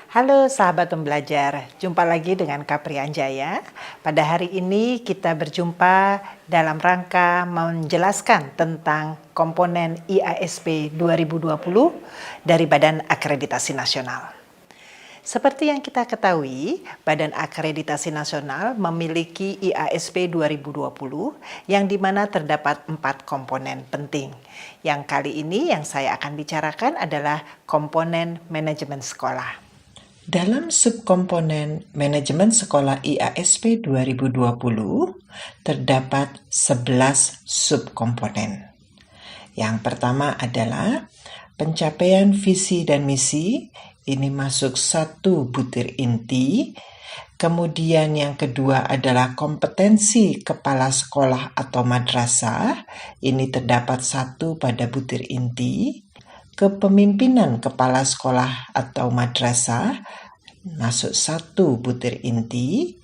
Halo sahabat pembelajar, jumpa lagi dengan Kaprianjaya. Pada hari ini kita berjumpa dalam rangka menjelaskan tentang komponen IASP 2020 dari Badan Akreditasi Nasional. Seperti yang kita ketahui, Badan Akreditasi Nasional memiliki IASP 2020 yang dimana terdapat 4 komponen penting. Yang kali ini yang saya akan bicarakan adalah komponen manajemen sekolah. Dalam subkomponen manajemen sekolah IASP 2020 terdapat 11 subkomponen. Yang pertama adalah pencapaian visi dan misi, ini masuk 1 butir inti. Kemudian yang kedua adalah kompetensi kepala sekolah atau madrasah, ini terdapat 1 pada butir inti. Kepemimpinan kepala sekolah atau madrasah masuk 1 butir inti.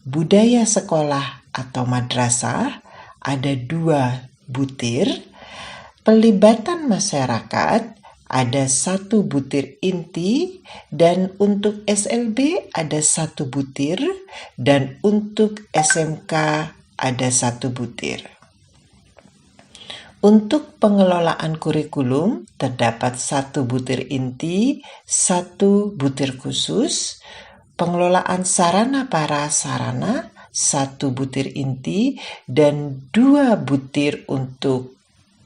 Budaya sekolah atau madrasah ada 2 butir. Pelibatan masyarakat ada 1 butir inti, dan untuk SLB ada 1 butir, dan untuk SMK ada 1 butir. Untuk pengelolaan kurikulum terdapat 1 butir inti, 1 butir khusus. Pengelolaan sarana prasarana 1 butir inti dan 2 butir untuk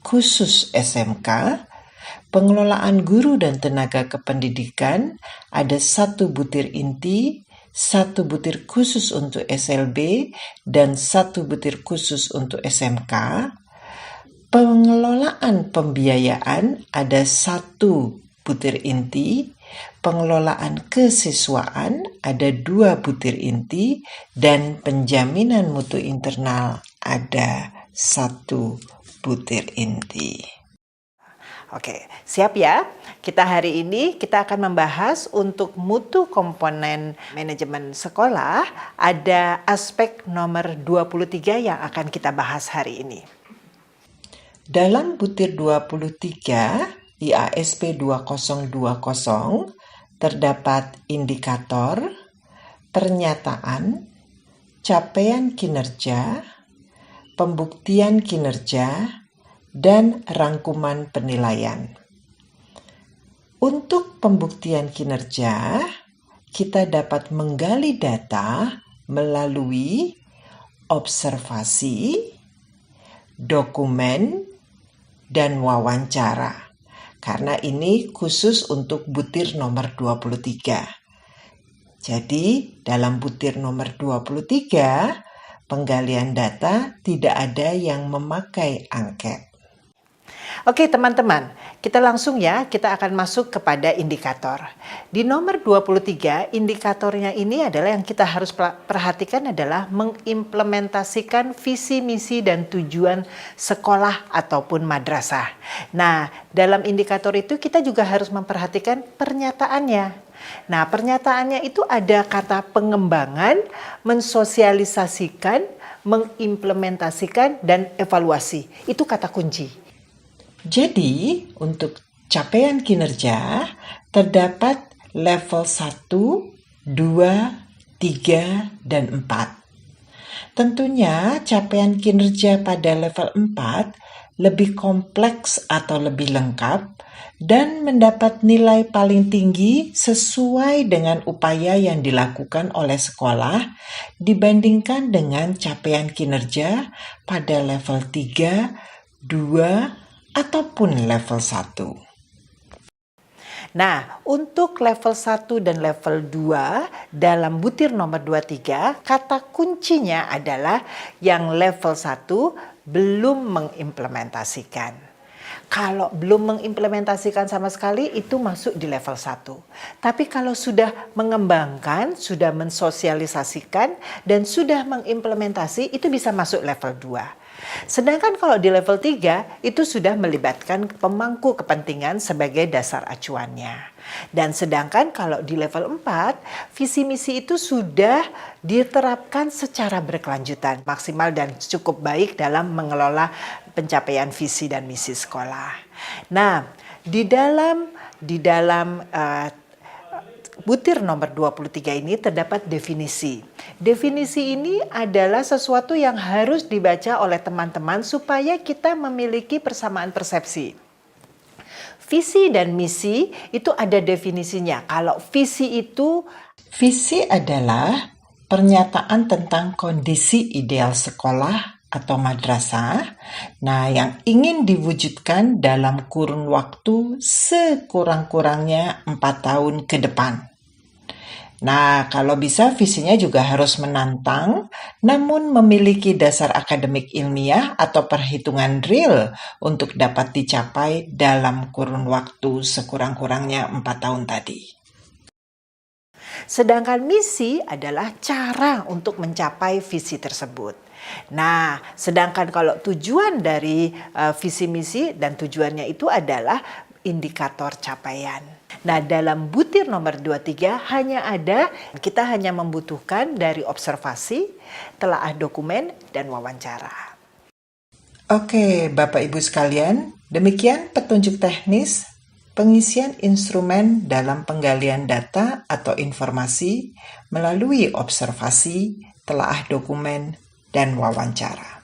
khusus SMK. Pengelolaan guru dan tenaga kependidikan ada 1 butir inti, 1 butir khusus untuk SLB dan 1 butir khusus untuk SMK. Pengelolaan pembiayaan ada 1 butir inti, pengelolaan kesiswaan ada 2 butir inti, dan penjaminan mutu internal ada 1 butir inti. Oke, siap ya? Hari ini kita akan membahas untuk mutu komponen manajemen sekolah, ada aspek nomor 23 yang akan kita bahas hari ini. Dalam butir 23 IASP 2020 terdapat indikator, pernyataan, capaian kinerja, pembuktian kinerja, dan rangkuman penilaian. Untuk pembuktian kinerja, kita dapat menggali data melalui observasi, dokumen, dan wawancara. Karena ini khusus untuk butir nomor 23. Jadi, dalam butir nomor 23, penggalian data tidak ada yang memakai angket. Oke teman-teman, kita langsung ya, kita akan masuk kepada indikator. Di nomor 23, indikatornya ini adalah yang kita harus perhatikan adalah mengimplementasikan visi, misi, dan tujuan sekolah ataupun madrasah. Nah, dalam indikator itu kita juga harus memperhatikan pernyataannya. Nah, pernyataannya itu ada kata pengembangan, mensosialisasikan, mengimplementasikan, dan evaluasi. Itu kata kunci. Jadi, untuk capaian kinerja terdapat level 1, 2, 3, dan 4. Tentunya capaian kinerja pada level 4 lebih kompleks atau lebih lengkap dan mendapat nilai paling tinggi sesuai dengan upaya yang dilakukan oleh sekolah dibandingkan dengan capaian kinerja pada level 3, 2, ataupun level 1. Nah, untuk level 1 dan level 2 dalam butir nomor 23, kata kuncinya adalah yang level 1 belum mengimplementasikan. Kalau belum mengimplementasikan sama sekali itu masuk di level 1. Tapi kalau sudah mengembangkan, sudah mensosialisasikan, dan sudah mengimplementasi itu bisa masuk level 2. Sedangkan kalau di level 3 itu sudah melibatkan pemangku kepentingan sebagai dasar acuannya. Dan sedangkan kalau di level 4, visi misi itu sudah diterapkan secara berkelanjutan, maksimal dan cukup baik dalam mengelola pencapaian visi dan misi sekolah. Nah, di dalam butir nomor 23 ini terdapat definisi. Definisi ini adalah sesuatu yang harus dibaca oleh teman-teman supaya kita memiliki persamaan persepsi. Visi dan misi itu ada definisinya. Kalau visi adalah pernyataan tentang kondisi ideal sekolah atau madrasah, yang ingin diwujudkan dalam kurun waktu sekurang-kurangnya 4 tahun ke depan. Kalau bisa visinya juga harus menantang, namun memiliki dasar akademik ilmiah atau perhitungan real untuk dapat dicapai dalam kurun waktu sekurang-kurangnya 4 tahun tadi. Sedangkan misi adalah cara untuk mencapai visi tersebut. Sedangkan kalau tujuan dari visi misi dan tujuannya itu adalah indikator capaian. Dalam butir nomor 23 kita hanya membutuhkan dari observasi, telaah dokumen, dan wawancara. Oke, Bapak Ibu sekalian, demikian petunjuk teknis pengisian instrumen dalam penggalian data atau informasi melalui observasi, telaah dokumen, dan wawancara.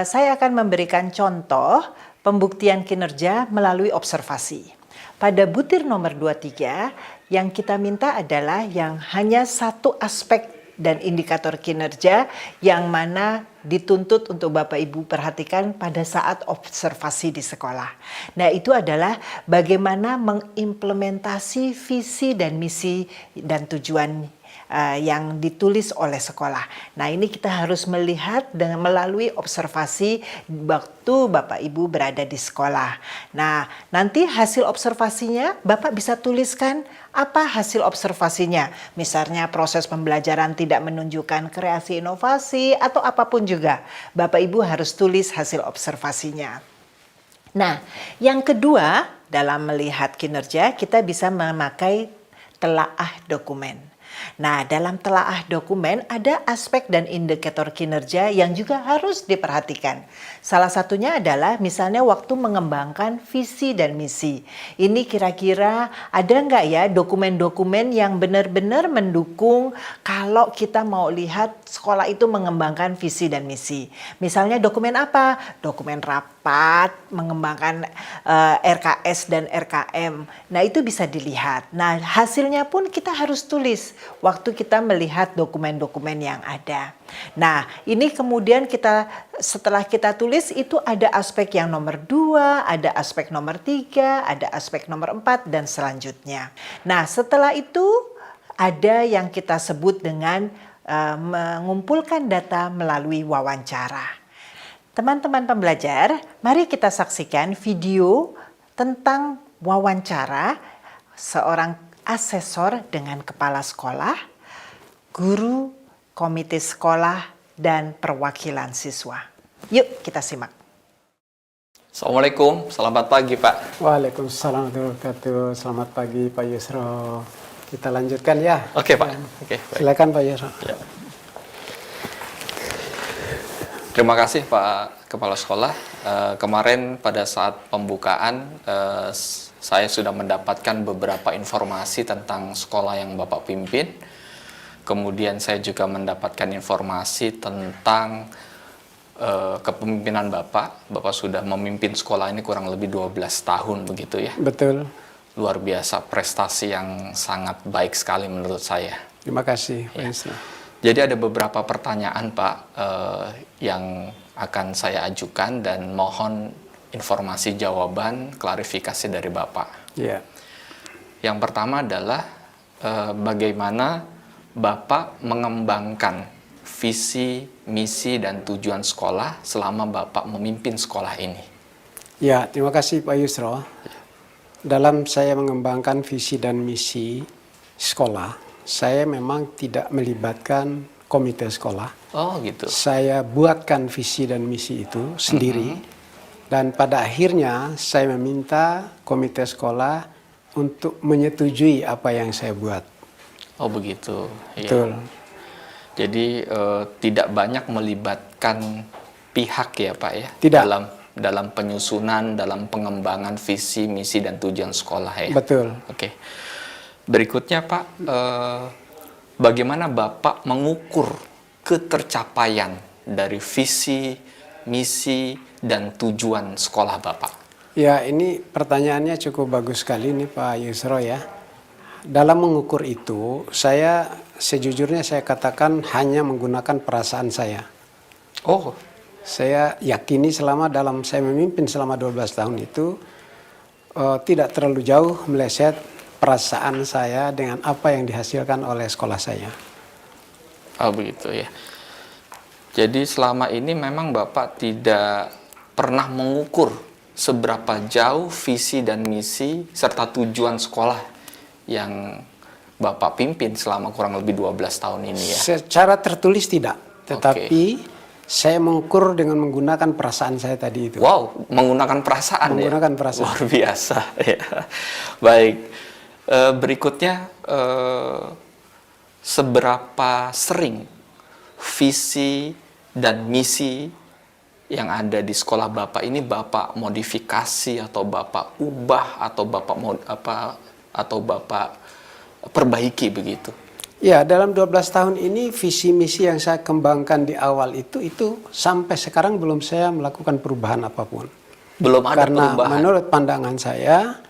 Saya akan memberikan contoh pembuktian kinerja melalui observasi. Pada butir nomor 23, yang kita minta adalah yang hanya satu aspek dan indikator kinerja yang mana dituntut untuk Bapak Ibu perhatikan pada saat observasi di sekolah. Itu adalah bagaimana mengimplementasi visi dan misi dan tujuan yang ditulis oleh sekolah. Ini kita harus melihat dengan melalui observasi waktu Bapak Ibu berada di sekolah. Nanti hasil observasinya Bapak bisa tuliskan apa hasil observasinya. Misalnya proses pembelajaran tidak menunjukkan kreasi inovasi atau apapun juga. Bapak Ibu harus tulis hasil observasinya. Yang kedua dalam melihat kinerja kita bisa memakai telaah dokumen. Dalam telaah dokumen ada aspek dan indikator kinerja yang juga harus diperhatikan. Salah satunya adalah misalnya waktu mengembangkan visi dan misi. Ini kira-kira ada nggak ya dokumen-dokumen yang benar-benar mendukung kalau kita mau lihat sekolah itu mengembangkan visi dan misi. Misalnya dokumen apa? Dokumen rapat, mengembangkan RKS dan RKM. Itu bisa dilihat. Hasilnya pun kita harus tulis waktu kita melihat dokumen-dokumen yang ada. Ini kemudian setelah kita tulis itu ada aspek yang nomor 2, ada aspek nomor 3, ada aspek nomor 4 dan selanjutnya. Setelah itu ada yang kita sebut dengan mengumpulkan data melalui wawancara. Teman-teman pembelajar, mari kita saksikan video tentang wawancara seorang asesor dengan kepala sekolah, guru, komite sekolah, dan perwakilan siswa. Yuk kita simak. Assalamualaikum, selamat pagi Pak. Waalaikumsalam warahmatullahi wabarakatuh. Selamat pagi Pak Yusro. Kita lanjutkan ya. Oke Pak. Oke, baik. Silakan Pak Yusro. Ya. Terima kasih Pak Kepala Sekolah. Kemarin pada saat pembukaan saya sudah mendapatkan beberapa informasi tentang sekolah yang Bapak pimpin. Kemudian saya juga mendapatkan informasi tentang kepemimpinan Bapak. Bapak sudah memimpin sekolah ini kurang lebih 12 tahun begitu ya. Betul. Luar biasa, prestasi yang sangat baik sekali menurut saya. Terima kasih Pak Ya. Yusro. Jadi ada beberapa pertanyaan Pak yang akan saya ajukan dan mohon informasi jawaban klarifikasi dari Bapak. Ya. Yang pertama adalah bagaimana Bapak mengembangkan visi, misi, dan tujuan sekolah selama Bapak memimpin sekolah ini. Ya, terima kasih Pak Yusro. Dalam saya mengembangkan visi dan misi sekolah, saya memang tidak melibatkan komite sekolah. Oh gitu. Saya buatkan visi dan misi itu sendiri. Dan pada akhirnya saya meminta komite sekolah untuk menyetujui apa yang saya buat. Oh begitu. Iya. Betul. Jadi tidak banyak melibatkan pihak ya Pak ya. Tidak. Dalam penyusunan, dalam pengembangan visi, misi, dan tujuan sekolah ya. Betul. Oke. Berikutnya Pak, bagaimana Bapak mengukur ketercapaian dari visi, misi, dan tujuan sekolah Bapak? Ya, ini pertanyaannya cukup bagus sekali nih Pak Yusro ya. Dalam mengukur itu, saya sejujurnya saya katakan hanya menggunakan perasaan saya. Oh, Saya yakini dalam saya memimpin selama 12 tahun itu tidak terlalu jauh meleset perasaan saya dengan apa yang dihasilkan oleh sekolah saya. oh begitu ya. Jadi selama ini memang Bapak tidak pernah mengukur seberapa jauh visi dan misi serta tujuan sekolah yang Bapak pimpin selama kurang lebih 12 tahun ini ya. Secara tertulis tidak, tetapi saya mengukur dengan menggunakan perasaan saya tadi itu. Wow, menggunakan perasaan Menggunakan ya? perasaan. Luar biasa ya. Baik, berikutnya seberapa sering visi dan misi yang ada di sekolah Bapak ini Bapak modifikasi atau Bapak ubah atau Bapak perbaiki begitu? Ya, dalam 12 tahun ini visi misi yang saya kembangkan di awal itu sampai sekarang belum saya melakukan perubahan apapun. Belum ada Karena perubahan. menurut pandangan saya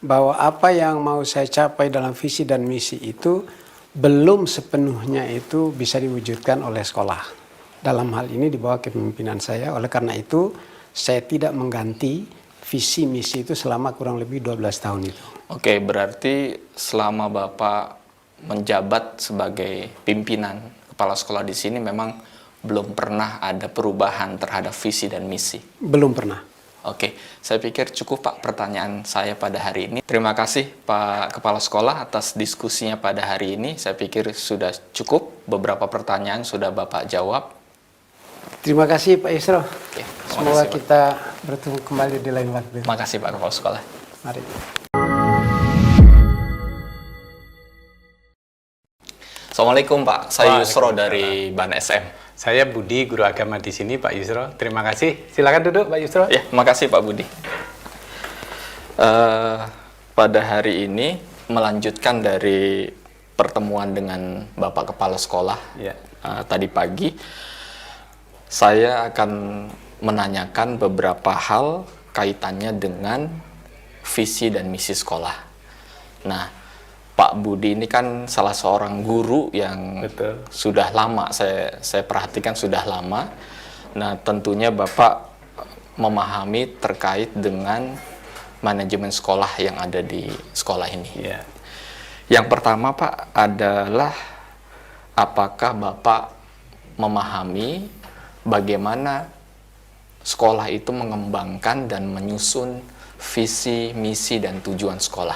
bahwa apa yang mau saya capai dalam visi dan misi itu belum sepenuhnya itu bisa diwujudkan oleh sekolah. Dalam hal ini di bawah kepemimpinan saya. Oleh karena itu saya tidak mengganti visi misi itu selama kurang lebih 12 tahun itu. Oke, berarti selama Bapak menjabat sebagai pimpinan kepala sekolah di sini memang belum pernah ada perubahan terhadap visi dan misi. Belum pernah. Oke, saya pikir cukup Pak pertanyaan saya pada hari ini. Terima kasih Pak Kepala Sekolah atas diskusinya pada hari ini. Saya pikir sudah cukup, beberapa pertanyaan sudah Bapak jawab. Terima kasih Pak Yusro. Oke, Semoga terima kasih, Pak. kita bertemu kembali di lain waktu. Terima kasih Pak Kepala Sekolah. Mari. Assalamualaikum Pak, saya Yusro dari BAN SM. Saya Budi, guru agama di sini, Pak Yusro. Terima kasih. Silakan duduk, Pak Yusro. Ya, makasih Pak Budi. Pada hari ini melanjutkan dari pertemuan dengan Bapak Kepala Sekolah Ya. Tadi pagi, saya akan menanyakan beberapa hal kaitannya dengan visi dan misi sekolah. Nah, Pak Budi ini kan salah seorang guru yang Betul. sudah lama, saya perhatikan sudah lama. Nah, tentunya Bapak memahami terkait dengan manajemen sekolah yang ada di sekolah ini. Ya. Yang pertama Pak adalah apakah Bapak memahami bagaimana sekolah itu mengembangkan dan menyusun visi, misi, dan tujuan sekolah?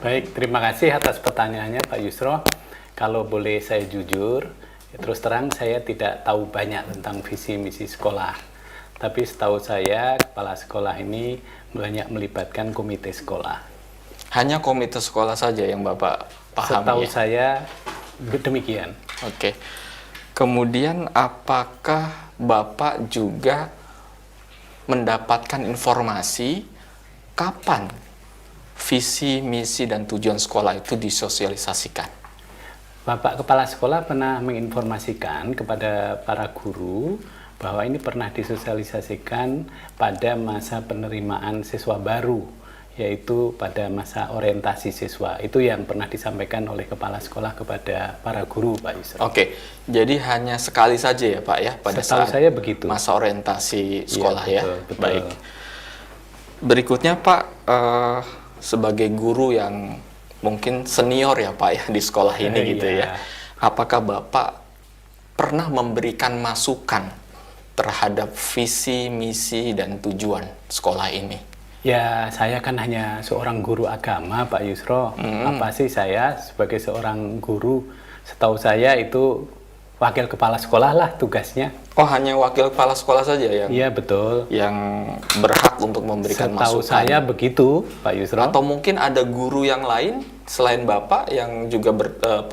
Baik, terima kasih atas pertanyaannya, Pak Yusro. Kalau boleh saya jujur, ya terus terang saya tidak tahu banyak tentang visi misi sekolah. Tapi setahu saya, kepala sekolah ini banyak melibatkan komite sekolah. Hanya komite sekolah saja yang Bapak pahami? Setahu Ya? saya demikian. Oke. Kemudian apakah Bapak juga mendapatkan informasi kapan visi, misi, dan tujuan sekolah itu disosialisasikan? Bapak Kepala Sekolah pernah menginformasikan kepada para guru bahwa ini pernah disosialisasikan pada masa penerimaan siswa baru, yaitu pada masa orientasi siswa. Itu yang pernah disampaikan oleh Kepala Sekolah kepada para guru, Pak Yusro. Oke, jadi hanya sekali saja ya Pak ya pada Setahu saat saya begitu. masa orientasi sekolah Iya, ya. betul. Baik. Berikutnya Pak, sebagai guru yang mungkin senior ya Pak ya di sekolah ini gitu Iya. ya. Apakah Bapak pernah memberikan masukan terhadap visi, misi, dan tujuan sekolah ini? Ya, saya kan hanya seorang guru agama, Pak Yusro. Apa sih saya sebagai seorang guru, setahu saya itu wakil kepala sekolah lah tugasnya. Oh, hanya wakil kepala sekolah saja Iya, betul. yang berhak untuk memberikan Setahu masukan? saya begitu, Pak Yusro. Atau mungkin ada guru yang lain selain Bapak yang juga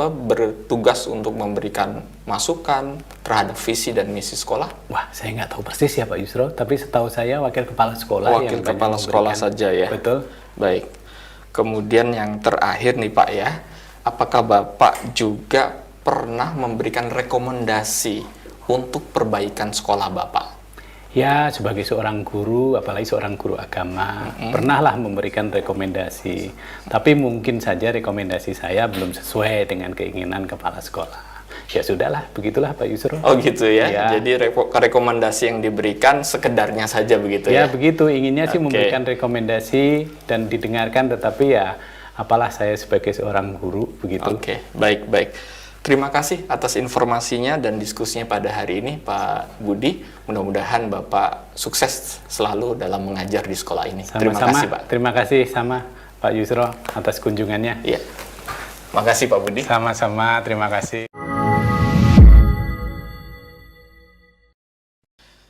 bertugas untuk memberikan masukan terhadap visi dan misi sekolah? Wah, saya nggak tahu persis ya Pak Yusro, tapi setahu saya wakil kepala sekolah Wakil yang banyak kepala sekolah memberikan. saja ya? Betul. Baik. Kemudian yang terakhir nih Pak ya, apakah Bapak juga pernah memberikan rekomendasi untuk perbaikan sekolah Bapak? Ya, sebagai seorang guru, apalagi seorang guru agama, pernahlah memberikan rekomendasi. Tapi mungkin saja rekomendasi saya belum sesuai dengan keinginan kepala sekolah. Ya sudahlah, begitulah Pak Yusro. Oh gitu ya, Ya. jadi rekomendasi yang diberikan sekedarnya saja begitu Ya ya? begitu, inginnya sih Oke. memberikan rekomendasi dan didengarkan, tetapi ya apalah saya sebagai seorang guru, begitu. Oke, baik. Terima kasih atas informasinya dan diskusinya pada hari ini Pak Budi. Mudah-mudahan Bapak sukses selalu dalam mengajar di sekolah ini. Terima Sama-sama, kasih Pak. terima kasih sama Pak Yusro atas kunjungannya. Iya. Makasih Pak Budi. Sama-sama, terima kasih.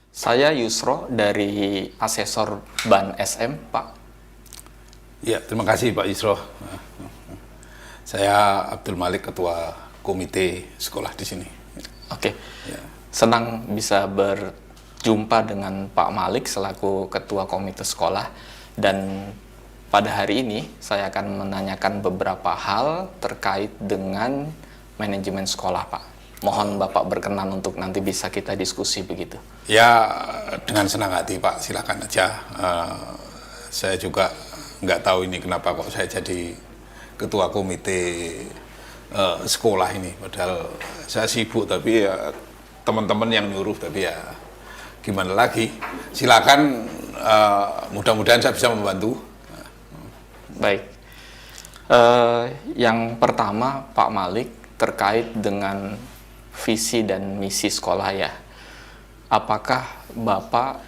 Saya Yusro dari Asesor Ban SM, Pak. Ya, terima kasih Pak Yusro. Saya Abdul Malik, Ketua Komite Sekolah di sini. Oke. Ya. Senang bisa berjumpa dengan Pak Malik selaku Ketua Komite Sekolah, dan pada hari ini saya akan menanyakan beberapa hal terkait dengan manajemen sekolah, Pak. Mohon Bapak berkenan untuk nanti bisa kita diskusi begitu. Ya, dengan senang hati Pak, silakan aja. Saya juga nggak tahu ini kenapa kok saya jadi Ketua Komite sekolah ini. Padahal saya sibuk, tapi ya teman-teman yang nyuruh, tapi ya gimana lagi. Silakan, mudah-mudahan saya bisa membantu. Baik. Yang pertama Pak Malik terkait dengan visi dan misi sekolah ya. Apakah Bapak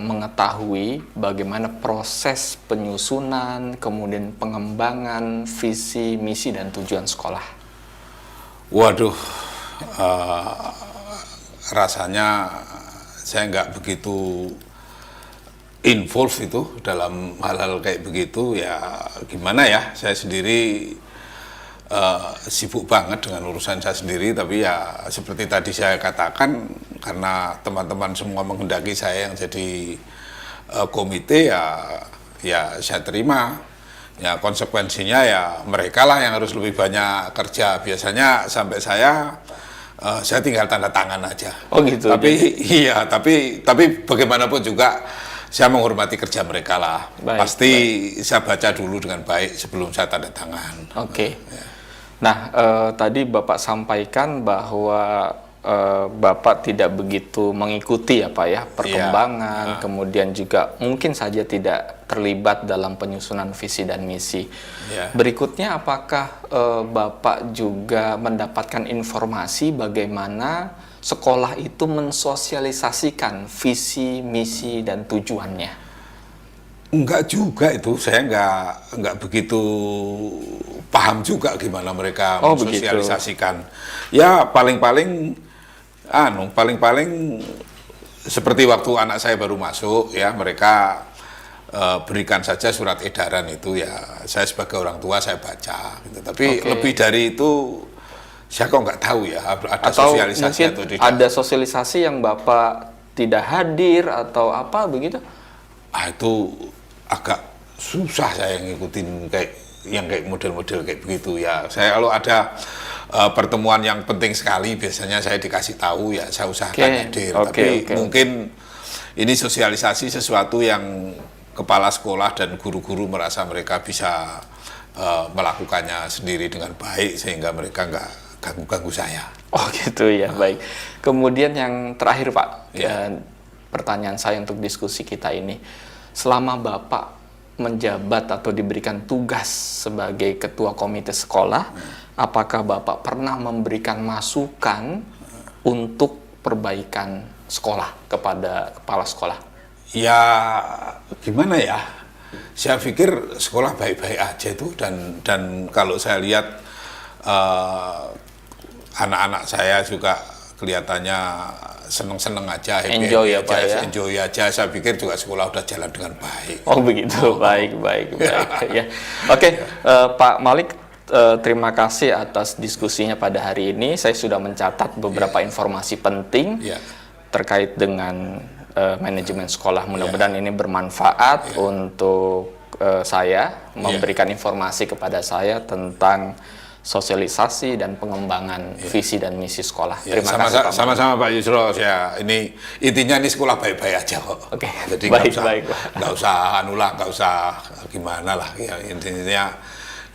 mengetahui bagaimana proses penyusunan, kemudian pengembangan visi, misi, dan tujuan sekolah? Waduh, rasanya saya nggak begitu involve itu dalam hal-hal kayak begitu. Ya gimana ya, saya sendiri sibuk banget dengan urusan saya sendiri, tapi ya seperti tadi saya katakan, karena teman-teman semua menghendaki saya yang jadi komite, ya saya terima. Ya konsekuensinya ya mereka lah yang harus lebih banyak kerja. Biasanya sampai saya tinggal tanda tangan aja. Oh gitu. Tapi iya, tapi bagaimanapun juga saya menghormati kerja mereka lah. Baik, Pasti saya baca dulu dengan baik sebelum saya tanda tangan. Oke. Nah, tadi Bapak sampaikan bahwa Bapak tidak begitu mengikuti ya Pak ya perkembangan, kemudian juga mungkin saja tidak terlibat dalam penyusunan visi dan misi. Ya. Berikutnya, apakah Bapak juga mendapatkan informasi bagaimana sekolah itu mensosialisasikan visi, misi, dan tujuannya? Enggak juga itu, saya enggak begitu paham juga gimana mereka mensosialisasikan. Ya paling-paling seperti waktu anak saya baru masuk ya, mereka berikan saja surat edaran itu, ya saya sebagai orang tua saya baca gitu. Tapi lebih dari itu saya kok nggak tahu ya ada sosialisasi atau tidak. Ada sosialisasi yang Bapak tidak hadir atau apa begitu? Itu agak susah saya ngikutin kayak model-model kayak begitu ya. Saya kalau ada pertemuan yang penting sekali biasanya saya dikasih tahu, ya saya usahakan hadir. Tapi mungkin ini sosialisasi sesuatu yang kepala sekolah dan guru-guru merasa mereka bisa melakukannya sendiri dengan baik sehingga mereka nggak ganggu-ganggu saya. Oh gitu ya, baik. Kemudian yang terakhir Pak, pertanyaan saya untuk diskusi kita ini, selama Bapak menjabat atau diberikan tugas sebagai ketua komite sekolah, apakah Bapak pernah memberikan masukan untuk perbaikan sekolah kepada kepala sekolah? Ya gimana ya, saya pikir sekolah baik-baik aja itu, dan kalau saya lihat anak-anak saya juga kelihatannya seneng-seneng aja, enjoy ya Pak ya? Enjoy aja. Saya pikir juga sekolah udah jalan dengan baik. Oh begitu, baik. Ya. Oke, Pak Malik, terima kasih atas diskusinya pada hari ini. Saya sudah mencatat beberapa informasi penting terkait dengan manajemen sekolah. Mudah-mudahan ini bermanfaat untuk saya, memberikan informasi kepada saya tentang sosialisasi dan pengembangan visi dan misi sekolah. Ya, Terima kasih Pak. sama-sama Pak Yusro. Ya, ini intinya ini sekolah baik-baik aja kok. Oke, Jadi baik, nggak usah nggak usah gimana lah. Ya, intinya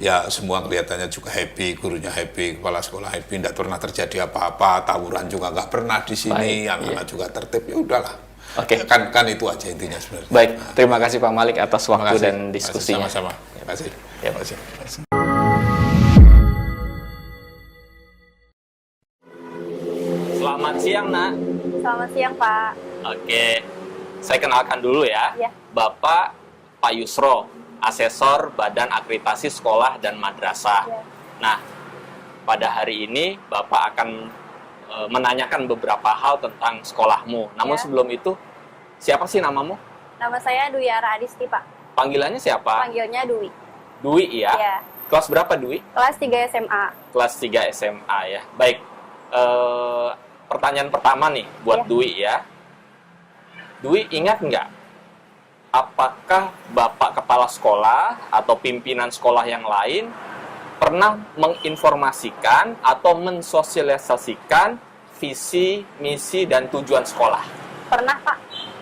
ya semua kelihatannya juga happy, gurunya happy, kepala sekolah happy, tidak pernah terjadi apa-apa, tawuran juga nggak pernah di sini, anak-anak juga tertib. Ya udahlah. Oke. Kan itu aja intinya sebenarnya. Baik, terima kasih Pak Malik atas waktu Terima kasih. dan diskusinya. Sama-sama. Terima kasih. Ya. Terima kasih. Selamat siang, Nak. Selamat siang, Pak. Oke, saya kenalkan dulu ya. Ya. Bapak Pak Yusro, asesor Badan Akreditasi Sekolah dan Madrasah. Ya. Nah, pada hari ini Bapak akan menanyakan beberapa hal tentang sekolahmu. Namun Ya. sebelum itu, siapa sih namamu? Nama saya Dwi Ara Adisti, Pak. Panggilannya siapa? Panggilnya Dwi. Dwi ya? Ya. Kelas berapa Dwi? Kelas 3 SMA. Kelas 3 SMA ya. Baik, pertanyaan pertama nih buat Ya. Dwi ya. Dwi ingat nggak? Apakah Bapak Kepala Sekolah atau pimpinan sekolah yang lain pernah menginformasikan atau mensosialisasikan visi, misi, dan tujuan sekolah? Pernah, Pak.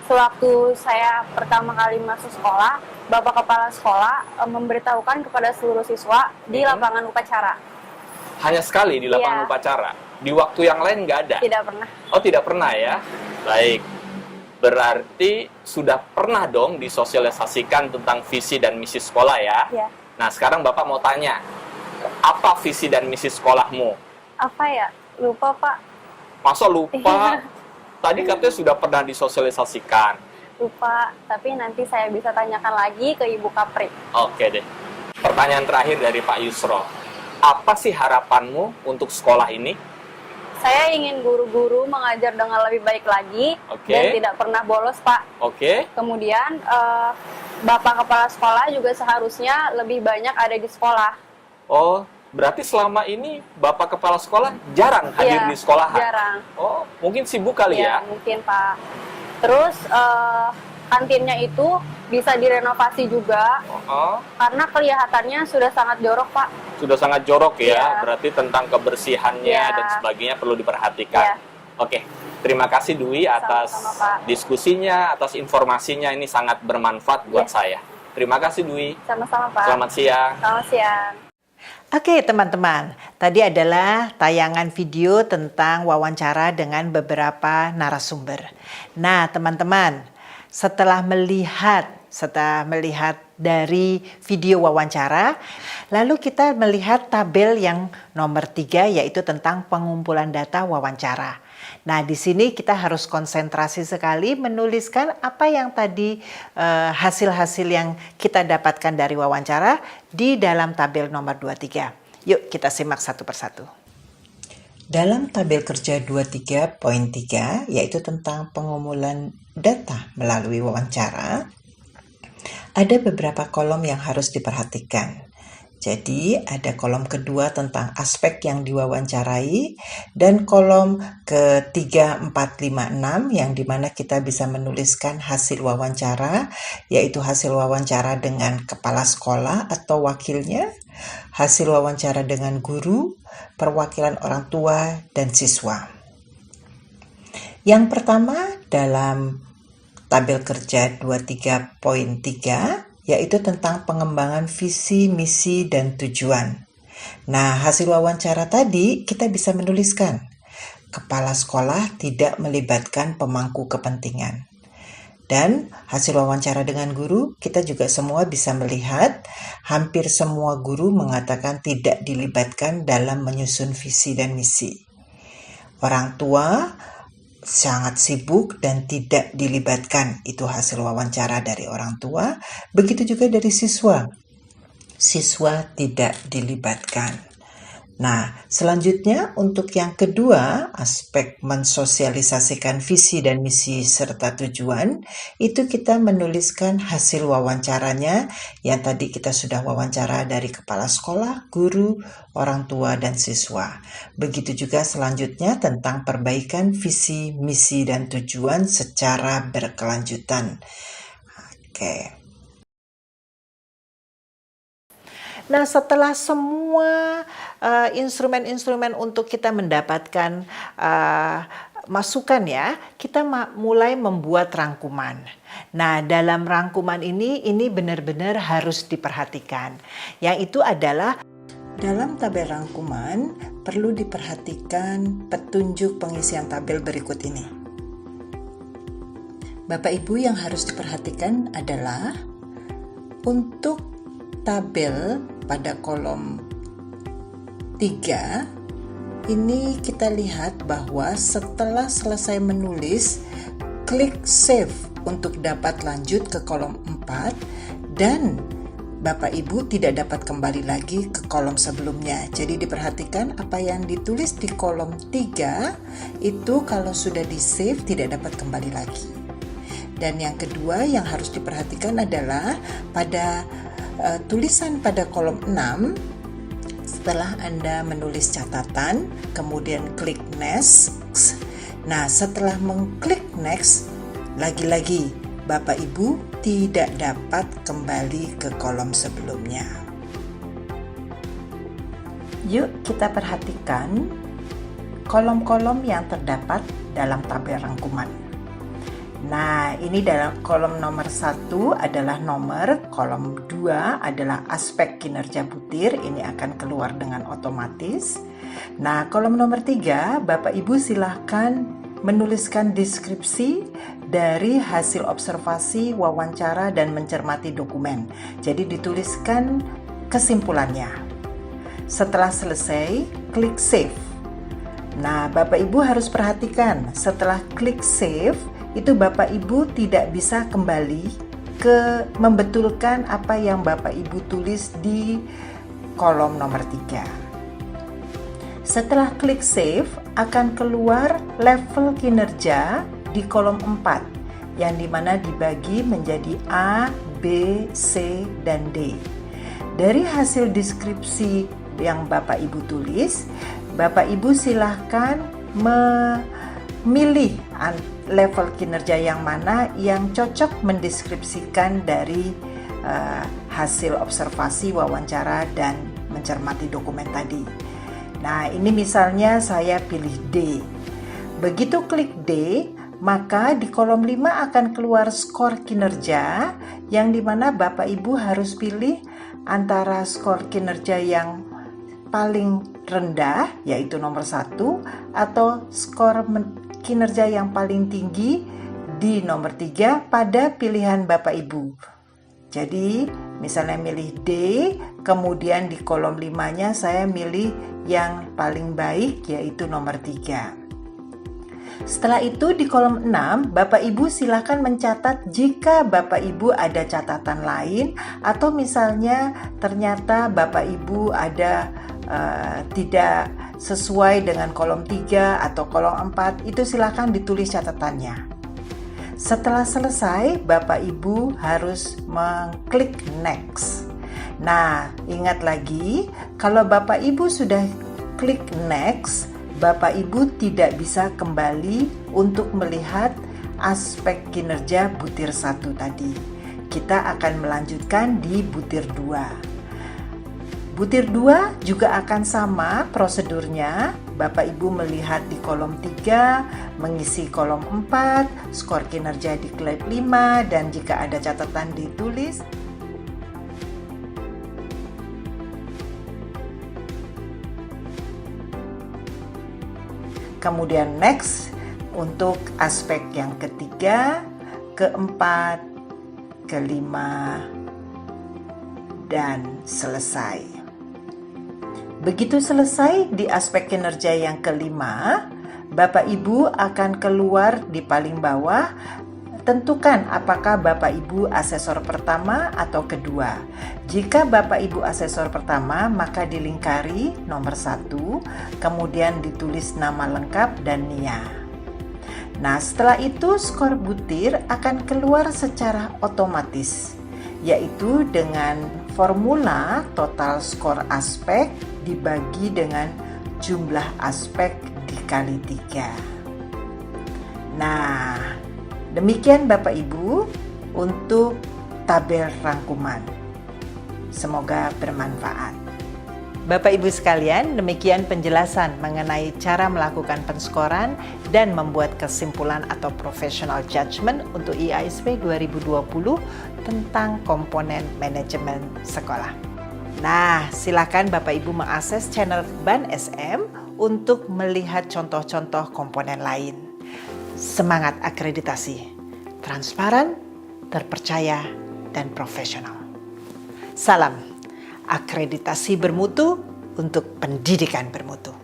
Sewaktu saya pertama kali masuk sekolah, Bapak Kepala Sekolah memberitahukan kepada seluruh siswa di lapangan upacara. Hanya sekali di lapangan Iya. upacara? Di waktu yang lain nggak ada? Tidak pernah. Oh, tidak pernah ya? Baik. Berarti sudah pernah dong disosialisasikan tentang visi dan misi sekolah ya? Ya. Nah, sekarang Bapak mau tanya, apa visi dan misi sekolahmu? Apa ya? Lupa, Pak. Masa lupa? Iya. Tadi katanya sudah pernah disosialisasikan. Lupa. Tapi nanti saya bisa tanyakan lagi ke Ibu Kapri. Oke deh. Pertanyaan terakhir dari Pak Yusro. Apa sih harapanmu untuk sekolah ini? Saya ingin guru-guru mengajar dengan lebih baik lagi Oke. dan tidak pernah bolos, Pak. Oke. Kemudian Bapak Kepala Sekolah juga seharusnya lebih banyak ada di sekolah. Oh, berarti selama ini Bapak Kepala Sekolah jarang hadir Iya, di sekolahan? jarang. Oh, mungkin sibuk kali ya? Mungkin, Pak. Terus kantinnya itu bisa direnovasi juga Oh, karena kelihatannya sudah sangat jorok, Pak. sudah sangat jorok ya, Iya. berarti tentang kebersihannya Iya. dan sebagainya perlu diperhatikan. Iya. Oke, terima kasih Dwi atas Sama-sama, Pak. diskusinya, atas informasinya, ini sangat bermanfaat buat Iya. saya. Terima kasih Dwi. Sama-sama, Pak. Selamat siang. Selamat siang. Oke teman-teman, tadi adalah tayangan video tentang wawancara dengan beberapa narasumber. Nah teman-teman, setelah melihat dari video wawancara, lalu kita melihat tabel yang nomor 3 yaitu tentang pengumpulan data wawancara. Nah, di sini kita harus konsentrasi sekali menuliskan apa yang tadi hasil-hasil yang kita dapatkan dari wawancara di dalam tabel nomor 23. Yuk kita simak satu persatu. Dalam tabel kerja 23.3 yaitu tentang pengumpulan data melalui wawancara, ada beberapa kolom yang harus diperhatikan. Jadi ada kolom kedua tentang aspek yang diwawancarai dan kolom ke-3, 4, 5, 6 yang dimana kita bisa menuliskan hasil wawancara, yaitu hasil wawancara dengan kepala sekolah atau wakilnya, hasil wawancara dengan guru, perwakilan orang tua, dan siswa. Yang pertama dalam tabel kerja 23.3 yaitu tentang pengembangan visi, misi, dan tujuan. Nah, hasil wawancara tadi kita bisa menuliskan, kepala sekolah tidak melibatkan pemangku kepentingan. Dan hasil wawancara dengan guru, kita juga semua bisa melihat hampir semua guru mengatakan tidak dilibatkan dalam menyusun visi dan misi. Orang tua sangat sibuk dan tidak dilibatkan, itu hasil wawancara dari orang tua. Begitu juga dari siswa, siswa tidak dilibatkan. Nah, selanjutnya untuk yang kedua, aspek mensosialisasikan visi dan misi serta tujuan, itu kita menuliskan hasil wawancaranya yang tadi kita sudah wawancara dari kepala sekolah, guru, orang tua, dan siswa. Begitu juga selanjutnya tentang perbaikan visi, misi, dan tujuan secara berkelanjutan. Oke. Nah, setelah semua instrumen-instrumen untuk kita mendapatkan masukan ya, kita mulai membuat rangkuman. Nah, dalam rangkuman ini benar-benar harus diperhatikan. Yang itu adalah dalam tabel rangkuman perlu diperhatikan petunjuk pengisian tabel berikut ini. Bapak Ibu, yang harus diperhatikan adalah untuk tabel pada kolom 3 ini kita lihat bahwa setelah selesai menulis, klik save untuk dapat lanjut ke kolom 4 dan Bapak Ibu tidak dapat kembali lagi ke kolom sebelumnya. Jadi diperhatikan apa yang ditulis di kolom 3 itu kalau sudah di save tidak dapat kembali lagi. Dan yang kedua yang harus diperhatikan adalah pada tulisan pada kolom 6, setelah Anda menulis catatan, kemudian klik next. Nah, setelah mengklik next, lagi-lagi Bapak Ibu tidak dapat kembali ke kolom sebelumnya. Yuk kita perhatikan kolom-kolom yang terdapat dalam tabel rangkuman. Nah, ini dalam kolom nomor 1 adalah nomor, kolom 2 adalah aspek kinerja butir, ini akan keluar dengan otomatis. Nah, kolom nomor 3, Bapak Ibu silahkan menuliskan deskripsi dari hasil observasi, wawancara, dan mencermati dokumen. Jadi dituliskan kesimpulannya. Setelah selesai, klik save. Nah, Bapak Ibu harus perhatikan, setelah klik save, itu Bapak Ibu tidak bisa kembali ke membetulkan apa yang Bapak Ibu tulis di kolom nomor 3. Setelah klik save, akan keluar level kinerja di kolom 4, yang dimana dibagi menjadi A, B, C, dan D. Dari hasil deskripsi yang Bapak Ibu tulis, Bapak Ibu silahkan memilih level kinerja yang mana yang cocok mendeskripsikan dari hasil observasi, wawancara, dan mencermati dokumen tadi. Nah, ini misalnya saya pilih D. Begitu klik D, maka di kolom 5 akan keluar skor kinerja yang dimana Bapak Ibu harus pilih antara skor kinerja yang paling rendah, yaitu nomor 1, atau skor kinerja yang paling tinggi di nomor 3 pada pilihan Bapak Ibu. Jadi misalnya milih D, kemudian di kolom 5-nya saya milih yang paling baik yaitu nomor 3. Setelah itu di kolom 6, Bapak Ibu silakan mencatat jika Bapak Ibu ada catatan lain atau misalnya ternyata Bapak Ibu ada tidak sesuai dengan kolom 3 atau kolom 4, itu silakan ditulis catatannya. Setelah selesai, Bapak Ibu harus mengklik next. Nah, ingat lagi, kalau Bapak Ibu sudah klik next, Bapak Ibu tidak bisa kembali untuk melihat aspek kinerja butir 1 tadi. Kita akan melanjutkan di butir 2. Butir 2 juga akan sama prosedurnya. Bapak Ibu melihat di kolom 3, mengisi kolom 4, skor kinerja di kolom 5, dan jika ada catatan ditulis. Kemudian next untuk aspek yang ketiga, keempat, kelima, dan selesai. Begitu selesai di aspek kinerja yang kelima, Bapak Ibu akan keluar di paling bawah. Tentukan apakah Bapak Ibu asesor pertama atau kedua. Jika Bapak Ibu asesor pertama, maka dilingkari nomor 1, kemudian ditulis nama lengkap dan NIA. Nah, setelah itu skor butir akan keluar secara otomatis, yaitu dengan formula total skor aspek dibagi dengan jumlah aspek dikali 3. Nah, demikian Bapak Ibu untuk tabel rangkuman. Semoga bermanfaat. Bapak Ibu sekalian, demikian penjelasan mengenai cara melakukan penskoran dan membuat kesimpulan atau professional judgment untuk IASP 2020 tentang komponen manajemen sekolah. Nah, silakan Bapak Ibu mengakses channel Ban SM untuk melihat contoh-contoh komponen lain. Semangat akreditasi, transparan, terpercaya, dan profesional. Salam akreditasi bermutu untuk pendidikan bermutu.